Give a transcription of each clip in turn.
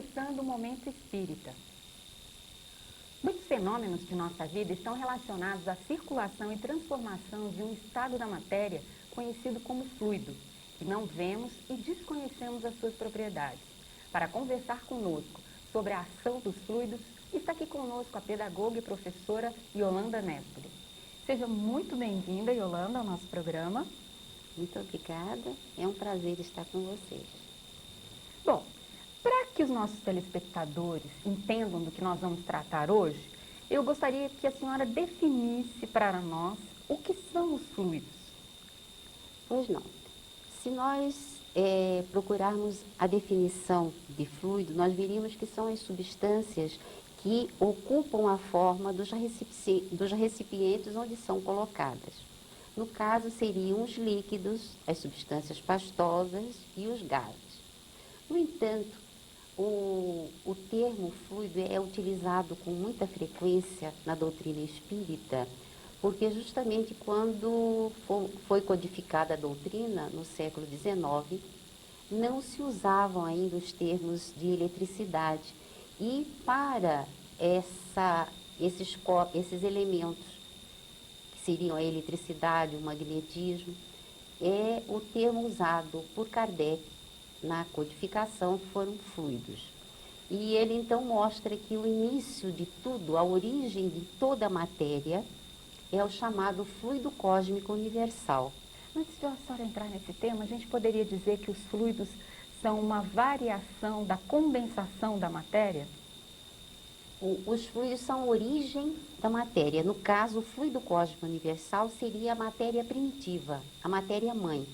começando o Momento Espírita. Muitos fenômenos de nossa vida estão relacionados à circulação e transformação de um estado da matéria conhecido como fluido, que não vemos e desconhecemos as suas propriedades. Para conversar conosco sobre a ação dos fluidos, está aqui conosco a pedagoga e professora Yolanda Nespoli. Seja muito bem-vinda, Yolanda, ao nosso programa. Muito obrigada, é um prazer estar com vocês. Bom, para que os nossos telespectadores entendam do que nós vamos tratar hoje, eu gostaria que a senhora definisse para nós o que são os fluidos. Pois não, se nós procurarmos a definição de fluido, nós veríamos que são as substâncias que ocupam a forma dos recipientes onde são colocadas. No caso, seriam os líquidos, as substâncias pastosas e os gases. No entanto, o termo fluido é utilizado com muita frequência na doutrina espírita, porque justamente quando foi codificada a doutrina, no século XIX, não se usavam ainda os termos de eletricidade. E para esses elementos, que seriam a eletricidade, o magnetismo, é o termo usado por Kardec na codificação, foram fluidos. E ele então mostra que o início de tudo, a origem de toda a matéria, é o chamado fluido cósmico universal. Antes de a senhora entrar nesse tema, a gente poderia dizer que os fluidos são uma variação da condensação da matéria? Os fluidos são a origem da matéria. No caso, o fluido cósmico universal seria a matéria primitiva, a matéria-mãe.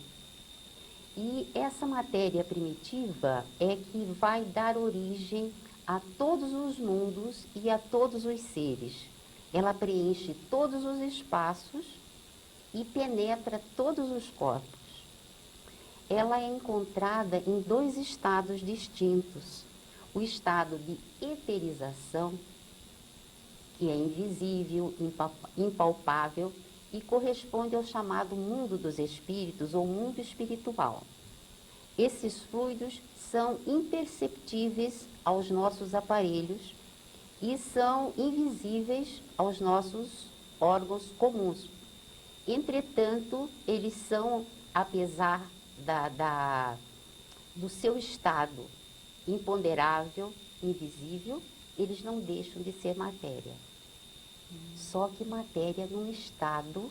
E essa matéria primitiva é que vai dar origem a todos os mundos e a todos os seres. Ela preenche todos os espaços e penetra todos os corpos. Ela é encontrada em dois estados distintos. O estado de eterização, que é invisível, impalpável, e corresponde ao chamado mundo dos espíritos ou mundo espiritual. Esses fluidos são imperceptíveis aos nossos aparelhos e são invisíveis aos nossos órgãos comuns. Entretanto, eles são, apesar do seu estado imponderável, invisível, eles não deixam de ser matéria. Só que matéria num estado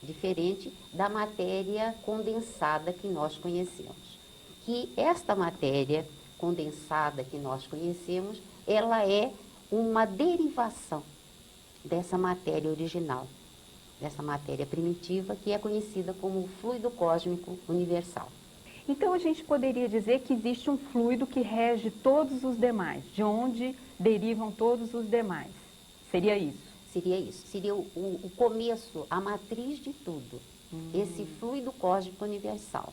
diferente da matéria condensada que nós conhecemos. Que esta matéria condensada que nós conhecemos, ela é uma derivação dessa matéria original, dessa matéria primitiva, que é conhecida como fluido cósmico universal. Então a gente poderia dizer que existe um fluido que rege todos os demais, de onde derivam todos os demais. Seria isso? Seria isso, seria o começo, a matriz de tudo, esse fluido cósmico universal.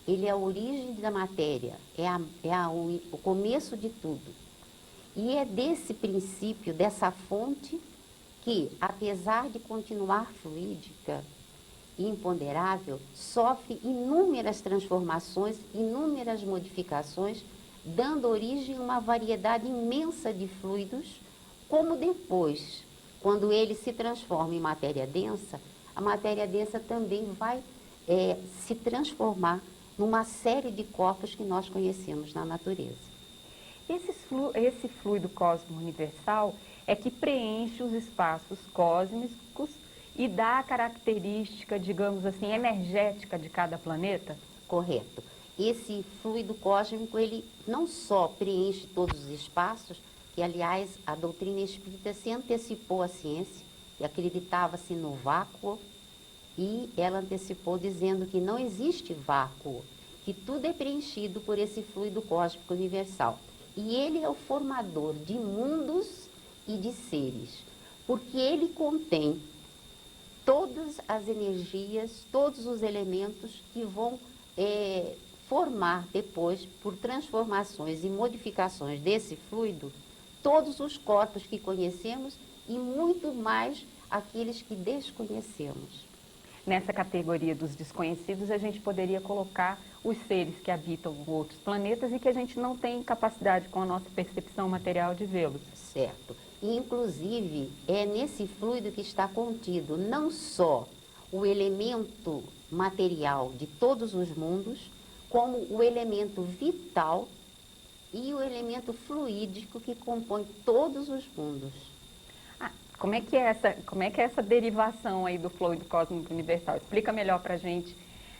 Ele é a origem da matéria, o começo de tudo. E é desse princípio, dessa fonte, que, apesar de continuar fluídica e imponderável, sofre inúmeras transformações, inúmeras modificações, dando origem a uma variedade imensa de fluidos, como depois, quando ele se transforma em matéria densa, a matéria densa também vai se transformar numa série de corpos que nós conhecemos na natureza. Esse fluido cósmico universal é que preenche os espaços cósmicos e dá a característica, digamos assim, energética de cada planeta? Correto. Esse fluido cósmico, ele não só preenche todos os espaços, que, aliás, a doutrina espírita se antecipou à ciência e acreditava-se no vácuo, e ela antecipou dizendo que não existe vácuo, que tudo é preenchido por esse fluido cósmico universal. E ele é o formador de mundos e de seres, porque ele contém todas as energias, todos os elementos que vão formar depois, por transformações e modificações desse fluido, todos os corpos que conhecemos e muito mais aqueles que desconhecemos. nessa categoria dos desconhecidos, a gente poderia colocar os seres que habitam outros planetas e que a gente não tem capacidade com a nossa percepção material de vê-los. Certo. E, inclusive, é nesse fluido que está contido não só o elemento material de todos os mundos, como o elemento vital e o elemento fluídico que compõe todos os mundos. Ah, como é que é essa derivação aí do fluido cósmico universal? Explica melhor para a gente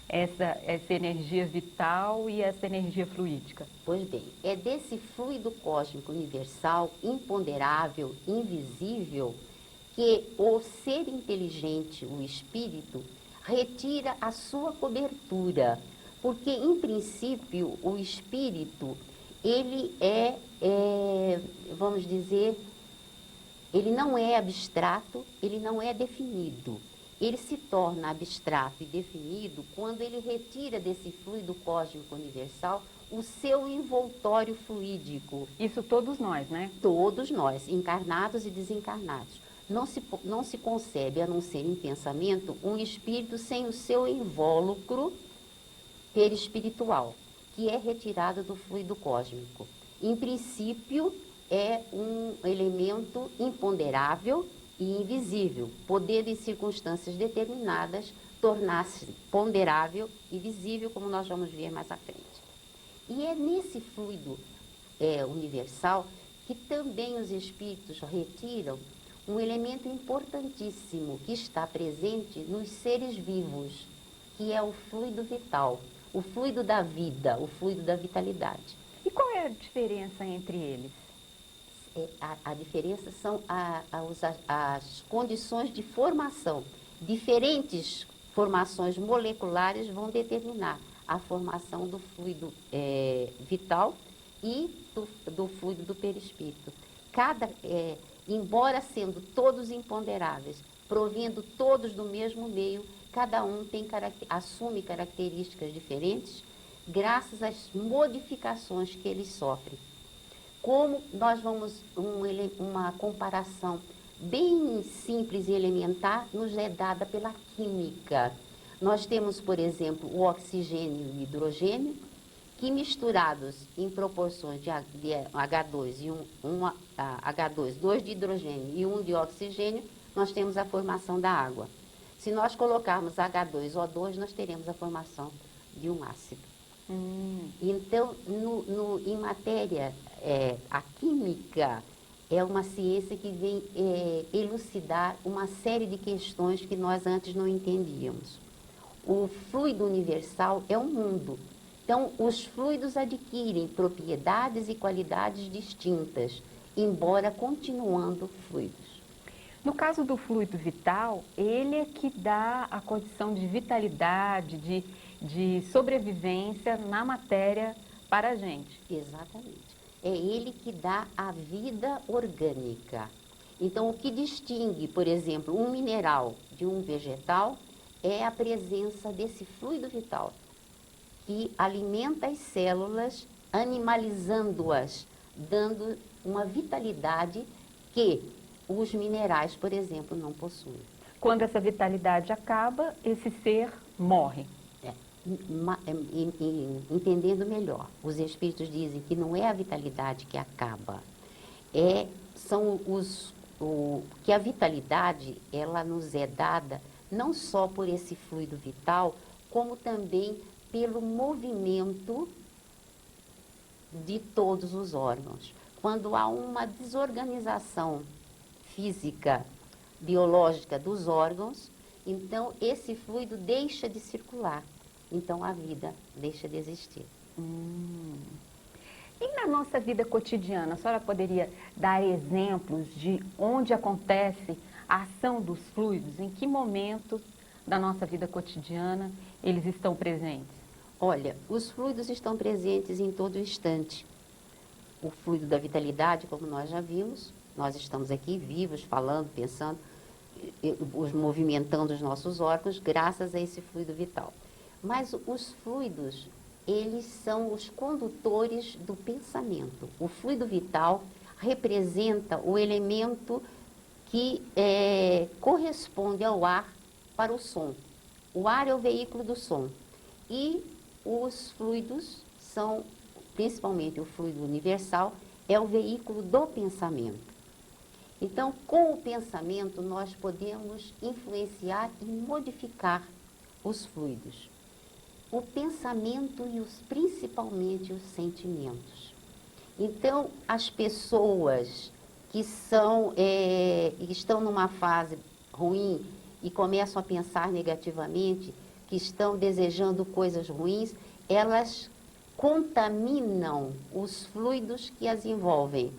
essa energia vital e essa energia fluídica. Pois bem, é desse fluido cósmico universal, imponderável, invisível, que o ser inteligente, o espírito, retira a sua cobertura. Porque, em princípio, o espírito, ele vamos dizer, ele não é abstrato, ele não é definido. Ele se torna abstrato e definido quando ele retira desse fluido cósmico universal o seu envoltório fluídico. Isso todos nós, né? Todos nós, encarnados e desencarnados. Não se concebe, a não ser em pensamento, um espírito sem o seu invólucro perispiritual, que é retirado do fluido cósmico. Em princípio, é um elemento imponderável e invisível, podendo em circunstâncias determinadas tornar-se ponderável e visível, como nós vamos ver mais à frente. E é nesse fluido universal que também os espíritos retiram um elemento importantíssimo que está presente nos seres vivos, que é o fluido vital, o fluido da vida, o fluido da vitalidade. E qual é a diferença entre eles? A diferença são as condições de formação. Diferentes formações moleculares vão determinar a formação do fluido vital e do fluido do perispírito. Embora sendo todos imponderáveis, provindo todos do mesmo meio, cada um assume características diferentes, graças às modificações que eles sofrem. Como nós vamos, uma comparação bem simples e elementar nos é dada pela química. Nós temos, por exemplo, o oxigênio e o hidrogênio, que misturados em proporções de H2 H2, 2 de hidrogênio e 1 de oxigênio, nós temos a formação da água. Se nós colocarmos H2O2, nós teremos a formação de um ácido. Então, em matéria, a química é uma ciência que vem elucidar uma série de questões que nós antes não entendíamos. O fluido universal é um mundo. Então, os fluidos adquirem propriedades e qualidades distintas, embora continuando fluidos. No caso do fluido vital, ele é que dá a condição de vitalidade, de sobrevivência na matéria para a gente. Exatamente. É ele que dá a vida orgânica. Então, o que distingue, por exemplo, um mineral de um vegetal é a presença desse fluido vital, que alimenta as células, animalizando-as, dando uma vitalidade que os minerais, por exemplo, não possuem. Quando essa vitalidade acaba, esse ser morre. Entendendo melhor, os espíritos dizem que não é a vitalidade que acaba, que a vitalidade ela nos é dada não só por esse fluido vital, como também pelo movimento de todos os órgãos. Quando há uma desorganização física, biológica dos órgãos, então esse fluido deixa de circular. Então a vida deixa de existir. E na nossa vida cotidiana, a senhora poderia dar exemplos de onde acontece a ação dos fluidos? Em que momento da nossa vida cotidiana eles estão presentes? Olha, os fluidos estão presentes em todo instante. O fluido da vitalidade, como nós já vimos, nós estamos aqui vivos, falando, pensando, movimentando os nossos órgãos graças a esse fluido vital. Mas os fluidos, eles são os condutores do pensamento. O fluido vital representa o elemento que corresponde ao ar para o som. O ar é o veículo do som. E os fluidos são, principalmente o fluido universal, é o veículo do pensamento. Então, com o pensamento, nós podemos influenciar e modificar os fluidos. O pensamento e principalmente os sentimentos. Então, as pessoas que estão numa fase ruim e começam a pensar negativamente, que estão desejando coisas ruins, elas contaminam os fluidos que as envolvem.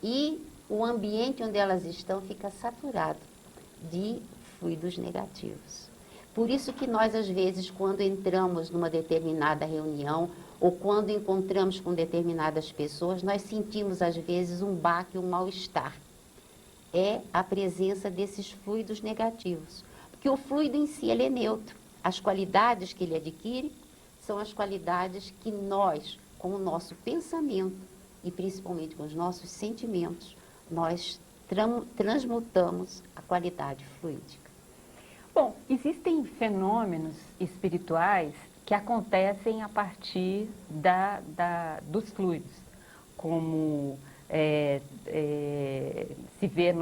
E o ambiente onde elas estão fica saturado de fluidos negativos. Por isso que nós, às vezes, quando entramos numa determinada reunião ou quando encontramos com determinadas pessoas, nós sentimos, às vezes, um baque, um mal-estar. É a presença desses fluidos negativos. Porque o fluido em si, ele é neutro. As qualidades que ele adquire são as qualidades que nós, com o nosso pensamento e principalmente com os nossos sentimentos, nós transmutamos a qualidade fluídica. Bom, existem fenômenos espirituais que acontecem a partir dos fluidos, como se vê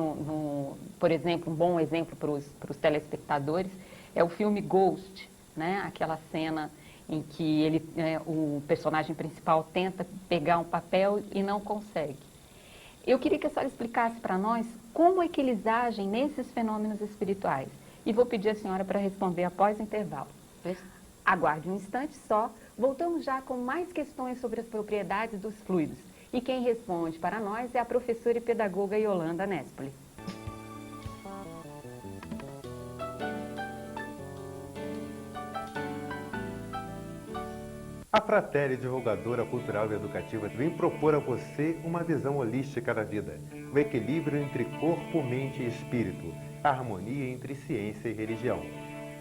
por exemplo, um bom exemplo para os telespectadores é o filme Ghost, né? Aquela cena em que o personagem principal tenta pegar um papel e não consegue. Eu queria que a senhora explicasse para nós como é que eles agem nesses fenômenos espirituais. E vou pedir à senhora para responder após o intervalo. Aguarde um instante só, voltamos já com mais questões sobre as propriedades dos fluidos. E quem responde para nós é a professora e pedagoga Yolanda Nespoli. A Fratelli, divulgadora cultural e educativa, vem propor a você uma visão holística da vida, o equilíbrio entre corpo, mente e espírito, a harmonia entre ciência e religião.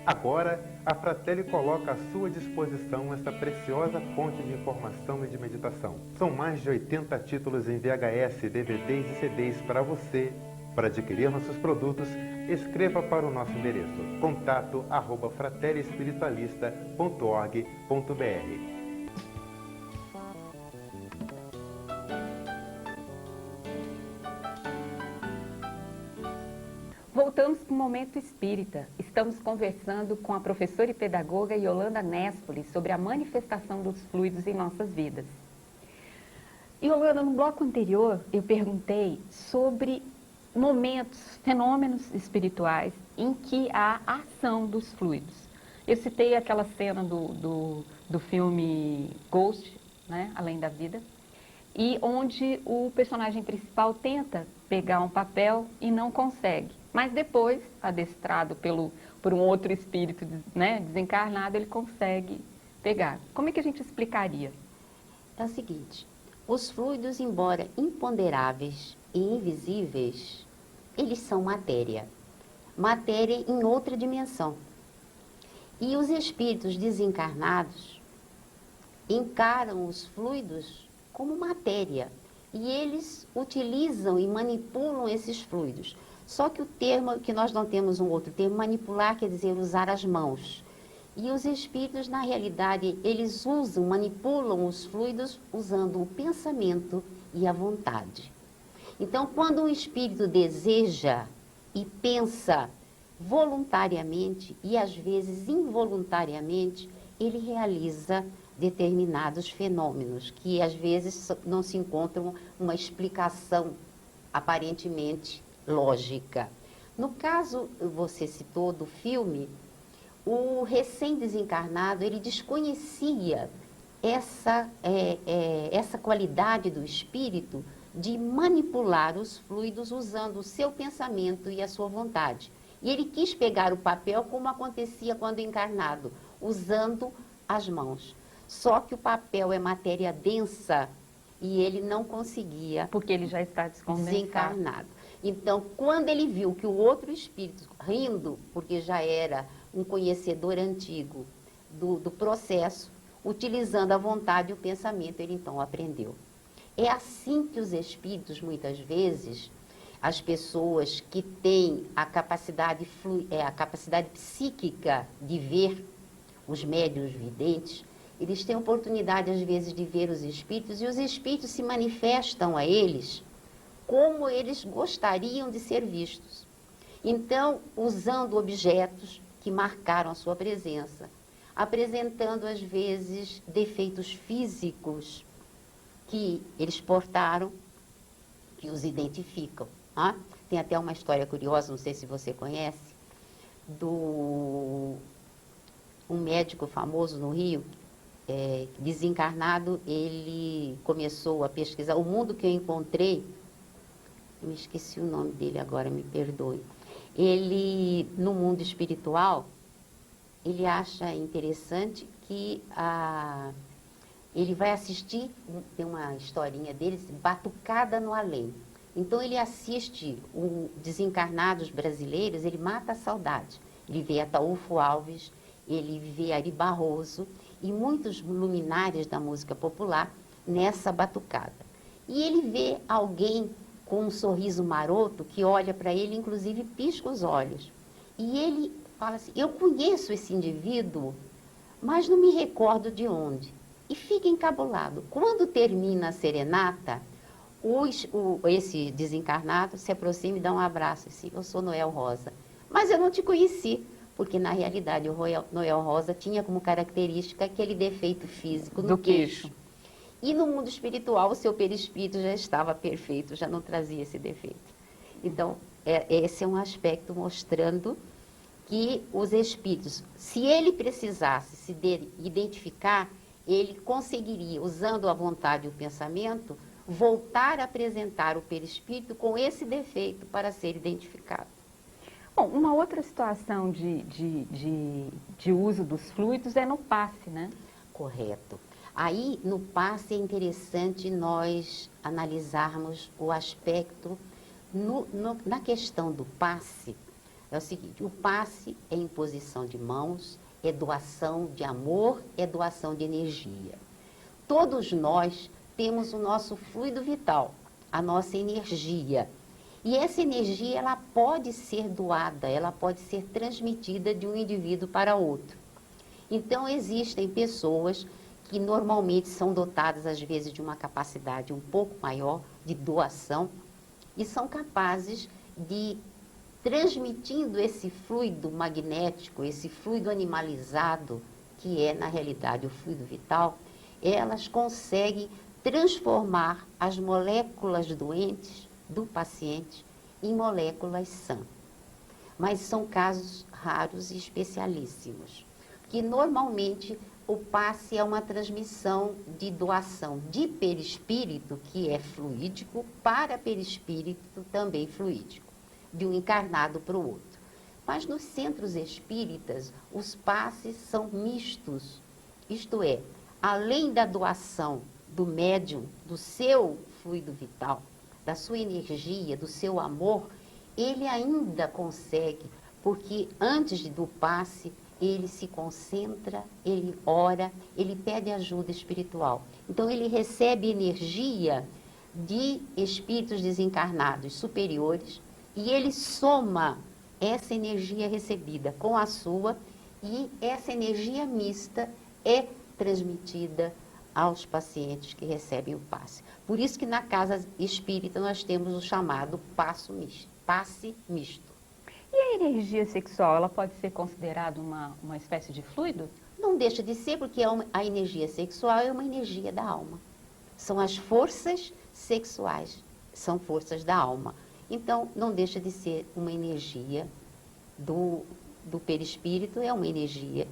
Agora, a Fratelli coloca à sua disposição essa preciosa fonte de informação e de meditação. São mais de 80 títulos em VHS, DVDs e CDs para você. Para adquirir nossos produtos, escreva para o nosso endereço contato@fratelliespiritualista.org.br. Voltamos para o Momento Espírita. Estamos conversando com a professora e pedagoga Yolanda Nespoli sobre a manifestação dos fluidos em nossas vidas. Yolanda, no bloco anterior eu perguntei sobre momentos, fenômenos espirituais em que há a ação dos fluidos. Eu citei aquela cena do filme Ghost, né, Além da Vida, e onde o personagem principal tenta pegar um papel e não consegue. Mas depois, adestrado por um outro espírito, né, desencarnado, ele consegue pegar. Como é que a gente explicaria? É o seguinte, os fluidos, embora imponderáveis e invisíveis, eles são matéria. Matéria em outra dimensão. E os espíritos desencarnados encaram os fluidos como matéria. E eles utilizam e manipulam esses fluidos. Só que o termo, que nós não temos um outro termo, manipular quer dizer usar as mãos. E os espíritos, na realidade, eles manipulam os fluidos usando o pensamento e a vontade. Então, quando o espírito deseja e pensa voluntariamente e às vezes involuntariamente, ele realiza determinados fenômenos que às vezes não se encontram uma explicação aparentemente lógica. No caso, você citou do filme, o recém-desencarnado, ele desconhecia essa qualidade do espírito de manipular os fluidos usando o seu pensamento e a sua vontade. E ele quis pegar o papel como acontecia quando encarnado, usando as mãos. Só que o papel é matéria densa e ele não conseguia. Porque ele já está desencarnado. Então, quando ele viu que o outro espírito, rindo, porque já era um conhecedor antigo do processo, utilizando a vontade e o pensamento, ele então aprendeu. É assim que os espíritos, muitas vezes, as pessoas que têm a capacidade psíquica de ver, os médiuns videntes, eles têm oportunidade, às vezes, de ver os espíritos, e os espíritos se manifestam a eles como eles gostariam de ser vistos. Então, usando objetos que marcaram a sua presença, apresentando, às vezes, defeitos físicos que eles portaram, que os identificam. Ah? Tem até uma história curiosa, não sei se você conhece, um médico famoso no Rio, desencarnado, ele começou a pesquisar. O mundo que eu encontrei, eu me esqueci o nome dele agora, me perdoe. Ele, no mundo espiritual, ele acha interessante que ele vai assistir, tem uma historinha dele, Batucada no Além. Então ele assiste desencarnados brasileiros, ele mata a saudade. Ele vê Ataúfo Alves, ele vê Ari Barroso e muitos luminares da música popular nessa batucada. E ele vê alguém com um sorriso maroto que olha para ele, inclusive pisca os olhos. E ele fala assim, eu conheço esse indivíduo, mas não me recordo de onde. E fica encabulado. Quando termina a serenata, esse desencarnado se aproxima e dá um abraço, assim, eu sou Noel Rosa. Mas eu não te conheci, porque na realidade o Noel Rosa tinha como característica aquele defeito físico no queixo. E no mundo espiritual o seu perispírito já estava perfeito, já não trazia esse defeito. Então, esse é um aspecto mostrando que os espíritos, se ele precisasse se identificar, ele conseguiria, usando a vontade e o pensamento, voltar a apresentar o perispírito com esse defeito para ser identificado. Bom, uma outra situação de uso dos fluidos é no passe, né? Correto. Aí, no passe, é interessante nós analisarmos o aspecto, na questão do passe, é o seguinte, o passe é imposição de mãos, é doação de amor, é doação de energia. Todos nós temos o nosso fluido vital, a nossa energia. E essa energia, ela pode ser doada, ela pode ser transmitida de um indivíduo para outro. Então, existem pessoas que normalmente são dotadas, às vezes, de uma capacidade um pouco maior de doação e são capazes de, transmitindo esse fluido magnético, esse fluido animalizado, que é, na realidade, o fluido vital, elas conseguem transformar as moléculas doentes do paciente em moléculas sã. Mas são casos raros e especialíssimos, que normalmente o passe é uma transmissão de doação de perispírito, que é fluídico, para perispírito também fluídico, de um encarnado para o outro. Mas nos centros espíritas, os passes são mistos, isto é, além da doação do médium, do seu fluido vital, da sua energia, do seu amor, ele ainda consegue, porque antes do passe, ele se concentra, ele ora, ele pede ajuda espiritual. Então, ele recebe energia de espíritos desencarnados superiores e ele soma essa energia recebida com a sua e essa energia mista é transmitida aos pacientes que recebem o passe. Por isso que na casa espírita nós temos o chamado passe misto. E a energia sexual, ela pode ser considerada uma espécie de fluido? Não deixa de ser, porque a energia sexual é uma energia da alma. São as forças sexuais, são forças da alma. Então, não deixa de ser uma energia do perispírito, é uma energia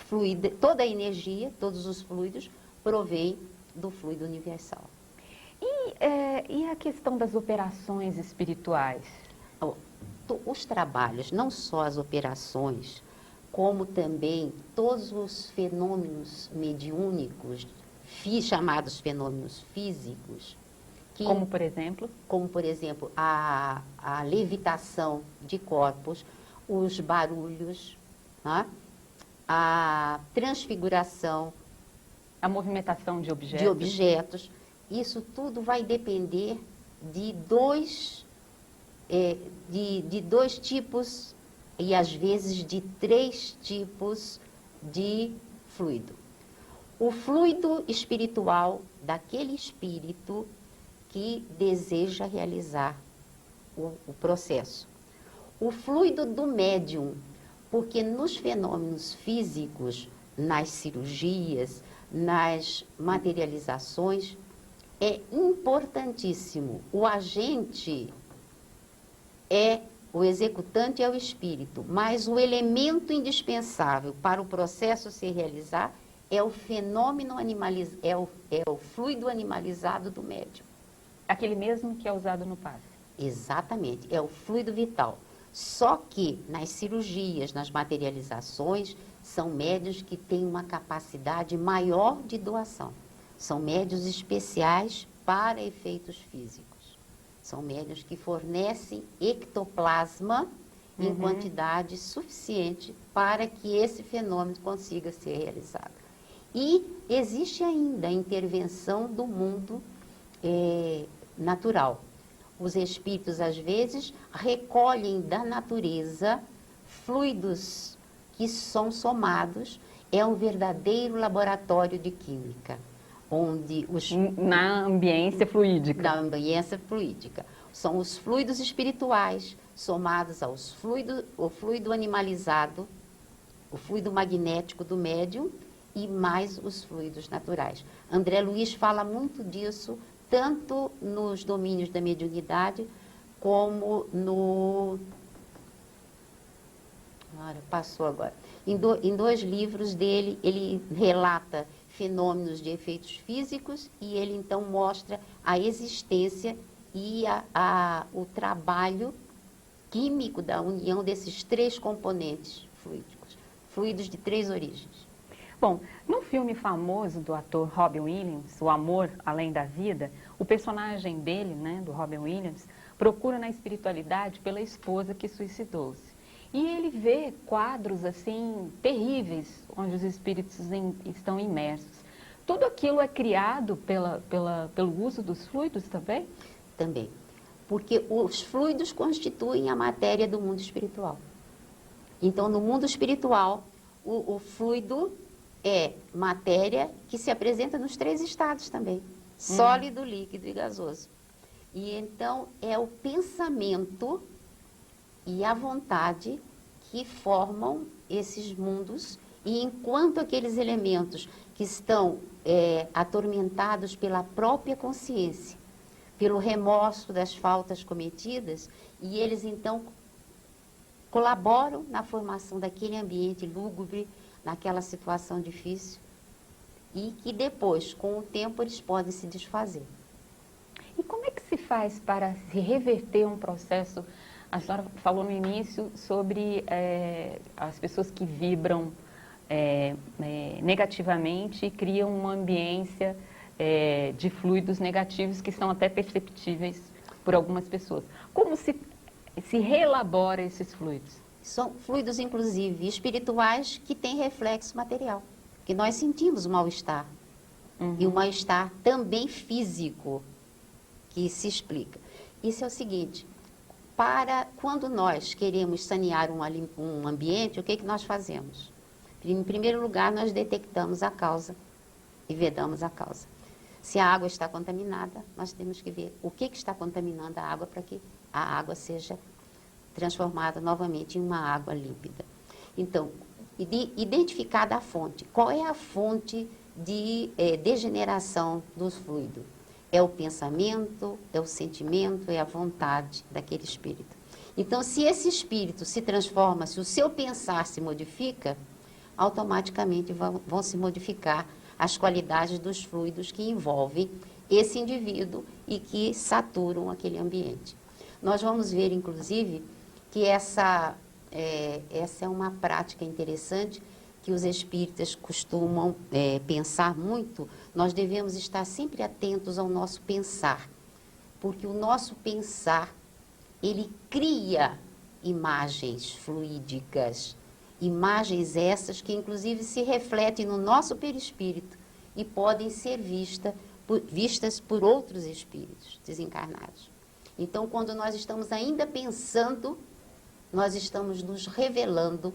fluida. Toda a energia, todos os fluidos, provém do fluido universal. E a questão das operações espirituais? Os trabalhos, não só as operações, como também todos os fenômenos mediúnicos, chamados fenômenos físicos. Como, por exemplo? Como, por exemplo, a levitação de corpos, os barulhos, né? A transfiguração. A movimentação de objetos. Isso tudo vai depender de dois tipos e às vezes de 3 tipos de fluido. O fluido espiritual daquele espírito que deseja realizar o processo. O fluido do médium, porque nos fenômenos físicos, nas cirurgias, nas materializações, é importantíssimo. O agente o executante é o espírito, mas o elemento indispensável para o processo se realizar é o fenômeno é o fluido animalizado do médium. Aquele mesmo que é usado no passe. Exatamente, é o fluido vital. Só que nas cirurgias, nas materializações, são médiuns que têm uma capacidade maior de doação. São médiuns especiais para efeitos físicos. São médiuns que fornecem ectoplasma em quantidade suficiente para que esse fenômeno consiga ser realizado. E existe ainda a intervenção do mundo natural. Os espíritos, às vezes, recolhem da natureza fluidos que são somados. É um verdadeiro laboratório de química, onde na ambiência fluídica. Na ambiência fluídica. São os fluidos espirituais somados ao fluido animalizado, o fluido magnético do médium e mais os fluidos naturais. André Luiz fala muito disso, tanto nos domínios da mediunidade, como no... Passou agora. Em 2 livros dele, ele relata fenômenos de efeitos físicos e ele então mostra a existência e o trabalho químico da união desses 3 componentes fluídicos, fluidos de 3 origens. Bom, no filme famoso do ator Robin Williams, O Amor Além da Vida, o personagem dele, né, do Robin Williams, procura na espiritualidade pela esposa que suicidou-se. E ele vê quadros assim terríveis, onde os espíritos estão imersos. Tudo aquilo é criado pelo uso dos fluidos também? Também, porque os fluidos constituem a matéria do mundo espiritual. Então, no mundo espiritual, o fluido é matéria que se apresenta nos 3 estados também, sólido, líquido e gasoso. E então, é o pensamento e a vontade que formam esses mundos, e enquanto aqueles elementos que estão atormentados pela própria consciência, pelo remorso das faltas cometidas, e eles então colaboram na formação daquele ambiente lúgubre, naquela situação difícil, e que depois, com o tempo, eles podem se desfazer. E como é que se faz para se reverter um processo? A senhora falou no início sobre as pessoas que vibram negativamente e criam uma ambiência de fluidos negativos que são até perceptíveis por algumas pessoas. Como se reelabora esses fluidos? São fluidos, inclusive, espirituais que têm reflexo material, que nós sentimos o mal-estar. E o mal-estar também físico, que se explica. Isso é o seguinte, quando nós queremos sanear um ambiente, o que nós fazemos? Em primeiro lugar, nós detectamos a causa e vedamos a causa. Se a água está contaminada, nós temos que ver o que está contaminando a água para que a água seja transformada novamente em uma água límpida. Então, identificada a fonte. Qual é a fonte de degeneração do fluido? É o pensamento, é o sentimento, é a vontade daquele espírito. Então, se esse espírito se transforma, se o seu pensar se modifica, automaticamente vão se modificar as qualidades dos fluidos que envolvem esse indivíduo e que saturam aquele ambiente. Nós vamos ver, inclusive, que essa é uma prática interessante que os espíritas costumam pensar muito. Nós devemos estar sempre atentos ao nosso pensar, porque o nosso pensar, ele cria imagens fluídicas, imagens essas que inclusive se refletem no nosso perispírito e podem ser vistas vistas por outros espíritos desencarnados. Então, quando nós estamos ainda pensando, nós estamos nos revelando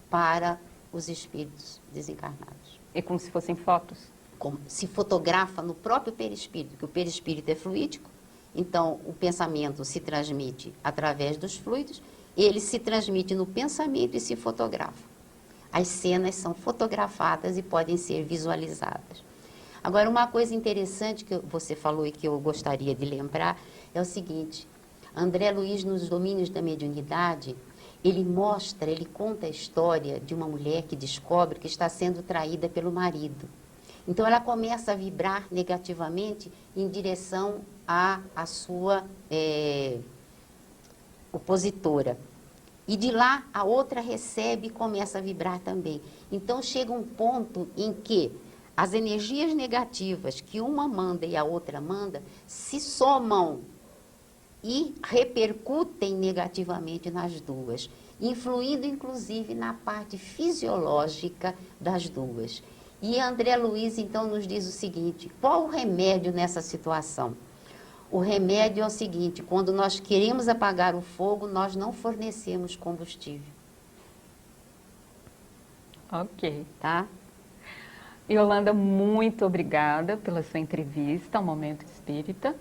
para os espíritos desencarnados. É como se fossem fotos? Como se fotografa no próprio perispírito, que o perispírito é fluídico, então o pensamento se transmite através dos fluidos, ele se transmite no pensamento e se fotografa. As cenas são fotografadas e podem ser visualizadas. Agora, uma coisa interessante que você falou e que eu gostaria de lembrar é o seguinte: André Luiz, nos Domínios da Mediunidade, ele conta a história de uma mulher que descobre que está sendo traída pelo marido. Então, ela começa a vibrar negativamente em direção à sua opositora. E de lá, a outra recebe e começa a vibrar também. Então, chega um ponto em que as energias negativas que uma manda e a outra manda se somam e repercutem negativamente nas duas, influindo inclusive na parte fisiológica das duas. E André Luiz então nos diz o seguinte: qual o remédio nessa situação? O remédio é o seguinte: quando nós queremos apagar o fogo, nós não fornecemos combustível. Ok. Tá? Yolanda, muito obrigada pela sua entrevista ao Momento Espírita.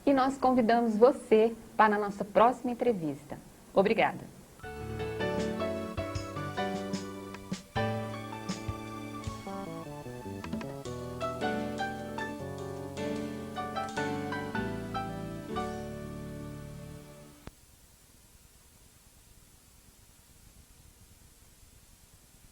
E nós convidamos você para a nossa próxima entrevista. Obrigada.